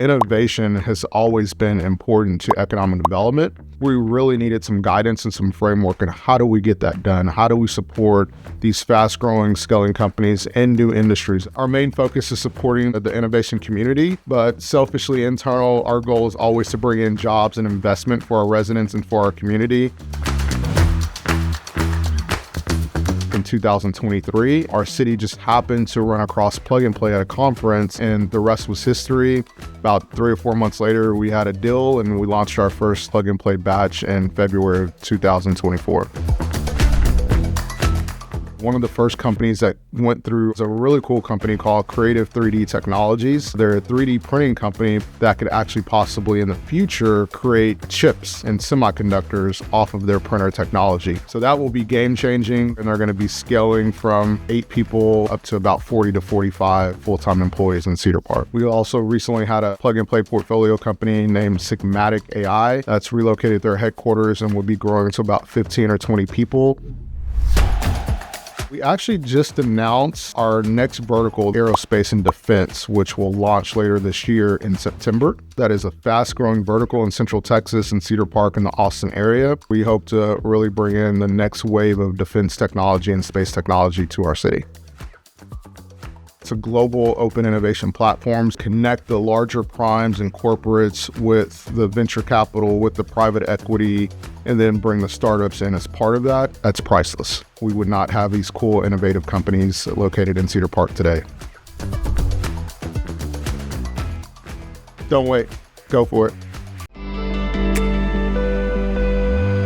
Innovation has always been important to economic development. We really needed some guidance and some framework on how do we get that done? How do we support these fast-growing, scaling companies and new industries? Our main focus is supporting the innovation community, but selfishly internal, our goal is always to bring in jobs and investment for our residents and for our community. In 2023, our city just happened to run across Plug and Play at a conference, and the rest was history. About 3 or 4 months later, we had a deal and we launched our first Plug and Play batch in February of 2024. One of the first companies that went through is a really cool company called Creative 3D Technologies. They're a 3D printing company that could actually possibly in the future create chips and semiconductors off of their printer technology. So that will be game changing, and they're going to be scaling from 8 people up to about 40 to 45 full-time employees in Cedar Park. We also recently had a plug and play portfolio company named Sigmatic AI that's relocated their headquarters and will be growing to about 15 or 20 people. We actually just announced our next vertical, Aerospace and Defense, which will launch later this year in September. That is a fast-growing vertical in Central Texas and Cedar Park in the Austin area. We hope to really bring in the next wave of defense technology and space technology to our city. It's a global open innovation platforms, connect the larger primes and corporates with the venture capital, with the private equity, and then bring the startups in as part of that. That's priceless. We would not have these cool, innovative companies located in Cedar Park today. Don't wait. Go for it.